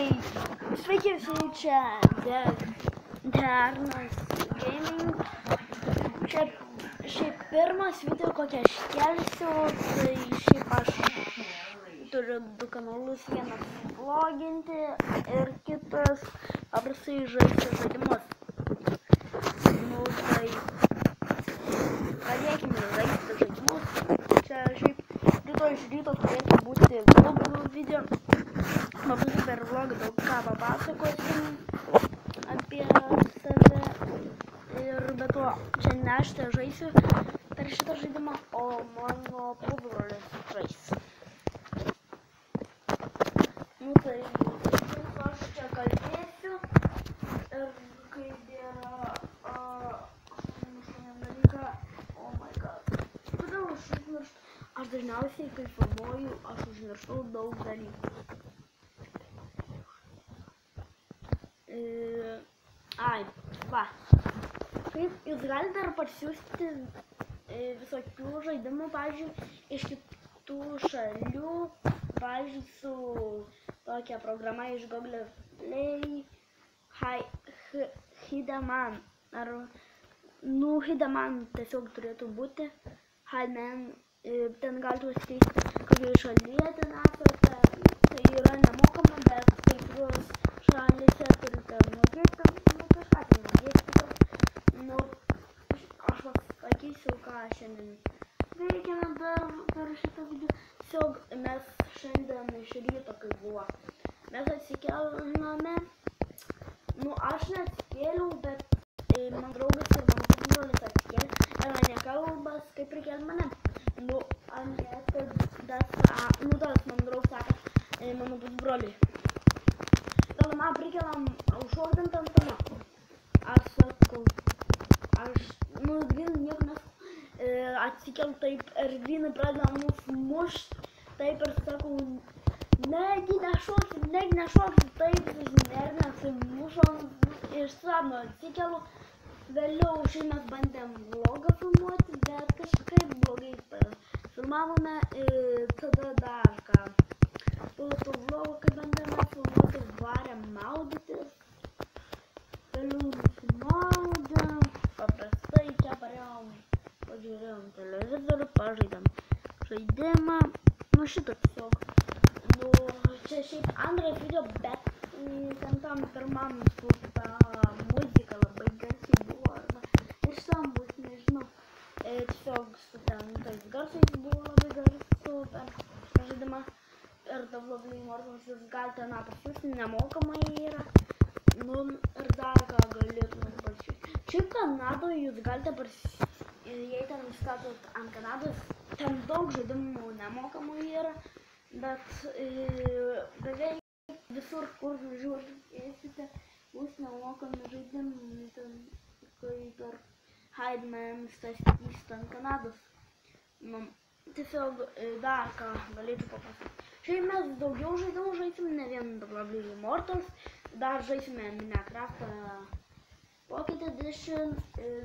Sveiki visi, čia Dernas Gaming. Šiaip pirmas video, kokią aš kelsiu, tai šiaip aš turiu du kanalus, vienas vloginti ir kitas paprastai žaisti žaidimus. Nu tai pradėkime žaisti žaidimus. Čia šiaip rytoj iš ryto turėtų būti vlogų video. Paprastai per vlogą daug ką papasakosim apie save. Ir be to, čia ne aš tai žaisiu per šitą žaidimą, o mano pusbrolis žais. Nu tai, aš čia kalbėsiu ir kaip yra dalyką, oh my god. Kodėl aš užmirštu? Aš dažniausiai, kai filmuoju, aš užmirštu daug dalykų. Ai, va. Kaip jūs galite dar parsiųsti visokių žaidimų, pavyzdžiui, iš kitų šalių, pavyzdžiui, su tokia programa iš Google Play, Hideman, ar, nu, Hideman tiesiog turėtų būti, Hideman, ten galite pasikeisti, kokioje šalyje ten esate, tai yra nemokama, bet kai kurios šalyse turite mokėti, nu, kažką ten mokėti. Nu, aš pasakysiu, ką šiandien veikiame per šitą video. Tiesiog mes šiandien iš ryto, kai buvo. Mes atsikelname. Nu, aš neatsikėliau, bet mano draugas ir mano pusbrolis atsikėlė. Ir mane kalbas, kaip prikėlė mane. Nu, tas mano draugas sakė, mano pusbroliui. Tada man prikėlam užšokdant ant tamo. Aš sakau, nu, Ervinai nieko nesakau, atsikeliu taip, Ervinai pradeda mus mušt, taip ir sakau, negi nešoksi, taip, susinervinasi, mušom iš sapno, atsikeliu, vėliau šiandien mes bandėm vlogą filmuoti, bet kažkaip blogai filmavome, tada dar ką, po to vlogo, kai bandėme filmuoti, varėm maudytis, vėliau nusimaudėm. Paprastai čia parėjom, pažiūrėjom televizorių, pažaidėm žaidimą, nu šitą tiesiog, nu čia šiaip antras video, bet ten tam pirmam su ta muzika labai garsiai buvo, arba ir šitam bus, nežinau, tiesiog su ten tais garsais buvo labai garsu per žaidimą ir Double Immortals jūs galite pasiūsti, nemokamai yra, nu ir dar ką galėtumėt pasiūsti. Šiaip Kanadoje jūs galite jei ten skatot ant Kanados, ten daug žaidimų nemokamų yra, bet beveik visur, kur žiūrėsite, bus nemokami žaidimai, ten kaip ir Hideman, statys ant Kanados. Nu, tiesiog dar ką galėčiau papasakoti. Šiaip mes daugiau žaidimų žaisim, ne vien Double Immortals, dar žaisime Minecraft Pocket Edition,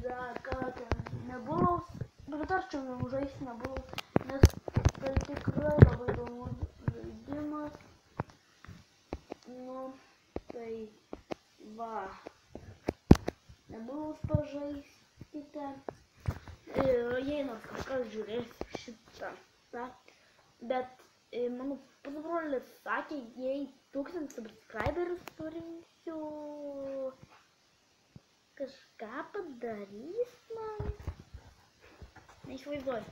dar ką ten Nebulaus, bet aš čia žaisti Nebulaus, nes tai tikrai labai įdomus žaidimas. Nu, tai va, Nebulaus pažaiskite, jei nors kažkas žiūrės šitą, bet mano pusbrolis sakė, jei 1000 subscriberių surinksiu, kažką padarys man, neįsivaizduoju,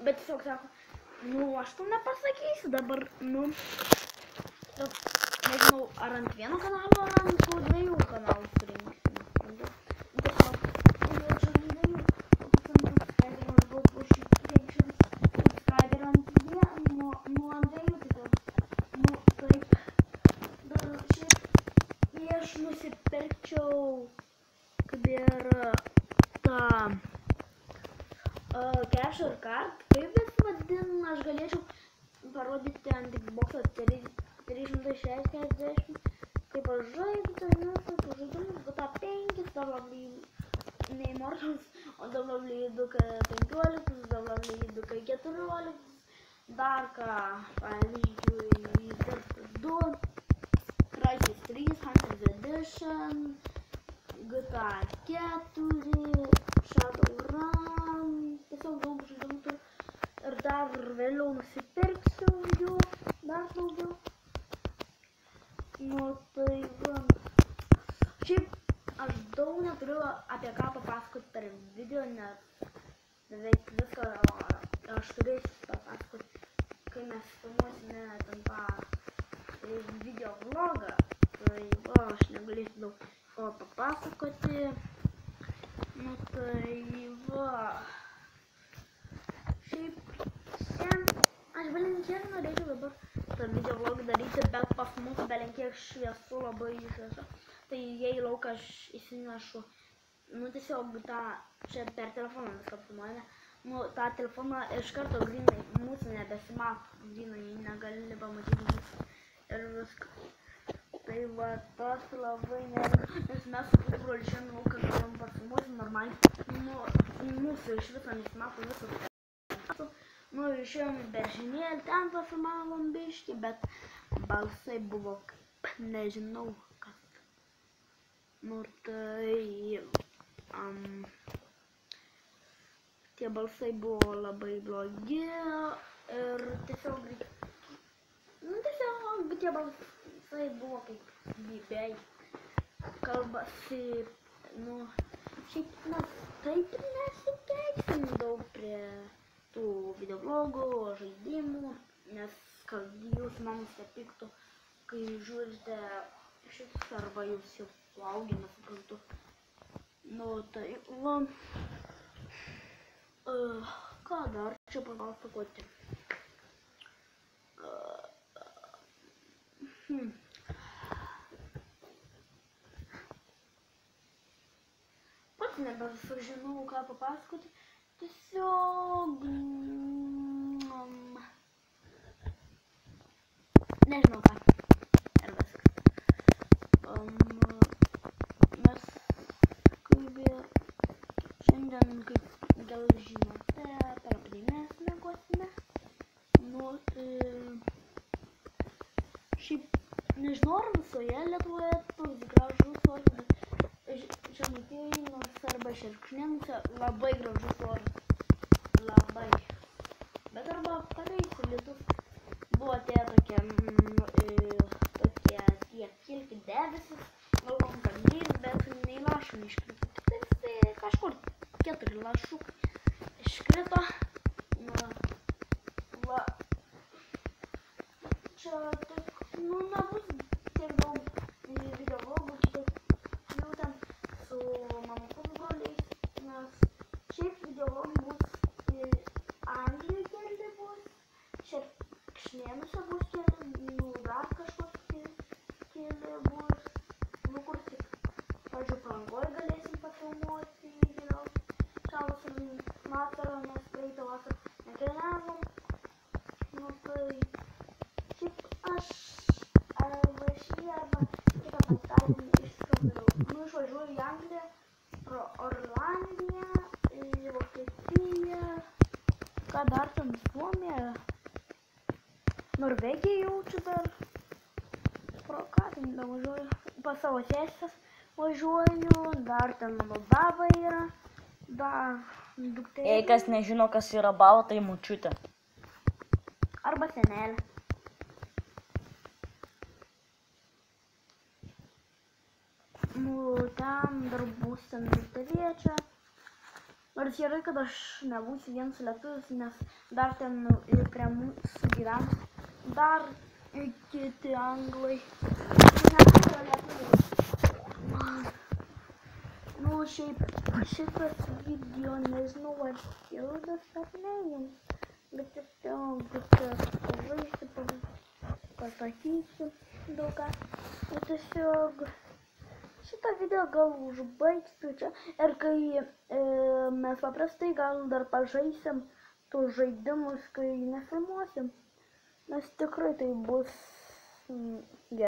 bet tiesiog sako, nu aš tu nepasakysiu dabar, nu, nežinau, ar ant vieno kanalo, ar ant dviejų kanalų surinksiu, tiesiog, aš ant dviejų, subscriberių ant vieno, nu ant dviejų tiesiog, nu taip, dar šiaip, jei aš nusipirkčiau kaip ir ta Capture Card, kaip vis vadina, aš galėčiau parodyti ant Xbox'o 360, kaip aš žaidžiu, visokius žaidimus, GTA 5, Double Immortals, o Double 2K15, Double 2K14, dar ką, pavyzdžiui, Dirt 2, Collection, GTA 4, Shadowrun, tiesiog daug žaidimų turiu. Ir dar vėliau nusipirksiu jų dar daugiau. Nu tai va. Šiaip aš daug neturiu apie ką papasakoti per video, nes beveik viską aš turėsiu papasakoti, kai mes filmuosime ten tą video vlogą. Tai va, aš negalėsiu daug ko papasakoti. Nu tai va. Šiaip aš belenkiek norėčiau dabar tą video vlogą daryti, bet pas mus belenkiek šviesu labai šviesa. Tai jei lauką aš įsinešu, nu tiesiog tą, čia per telefoną viską filmuojame, nu tą telefoną iš karto grynai mūsų nebesimato, grynai negali pamatyti mūsų ir viską. Tai va, tas labai nervina, nes mes su pusbroliu šiandien lauką galim pasifilmuoti normaliai, nu mūsų iš viso nesimato visą. Nu išėjom į beržinėlį, ten pafilmavom biškį, bet balsai buvo kaip nežinau kas. Nu tai tie balsai buvo labai blogi ir tiesiog tie balsai buvo kaip gyviai. Kalbasi, nu šiaip mes taip nesikeiksim daug prie tų videoblogų, žaidimų, nes kad jūs man nusipiktų, kai žiūrite šitus arba jūs jau suaugę, nesuprantu. Nu tai va, ką dar čia papasakoti? Pats nebesužinau ką papasakoti. Tiesiog nežinau ką. Ir viskas. Mes kaip ir šiandien, kaip gal žinote, per dainas mėgosime. Nu, šiaip nežinau, ar visoje Lietuvoje toks gražus oras, bet Žemaitijoj, nors arba Šerkšnėnuose labai gražus oras. Labai. Bet arba paraisi lietus buvo tie tokie kilti debesis, galvom kad neis, bet nei lašų neiškrito. Tai kažkur 4 lašų iškrito. Va. Čia tik, nu nebus tiek daug videoblogų, kiek jau ten su mano pusbroliais, nes šiaip videoblogų bus Anglijoj keli bus, Šerkšnėnuose bus keli, nu dar kažkokie keli bus, nu kur tik, pavyzdžiui, Palangoj galėsim pafilmuoti, šią vasarą, nes praeitą vasarą nekeliavom. Nu tai šiaip aš arba šį arba kitą penktadienį išvažiuoju į Angliją, pro Orlandiją, į Vokietiją, ką dar ten Suomiją, Norvegiją jaučiu dar, pro ką ten važiuoju, pas savo sesės važiuoju, dar ten mano baba yra, dar dukterė. Jei kas nežino, kas yra baba, tai močiutė. Arba senelė. Nu, ten dar bus ten dukterėčia. Nors gerai, kad aš nebūsiu vienas lietuvis, nes dar ten prie mūsų gyvens dar kiti anglai. Yra lietuviai. Nu, šiaip šitas video nežinau, ar ilgas ar ne jums, bet tiesiog pasakysiu daug ką. Nu, tiesiog šitą video gal užbaigsiu čia ir kai mes paprastai gal dar pažaisim tus žaidimus, kai nefilmuosim, nes tikrai tai bus gerai.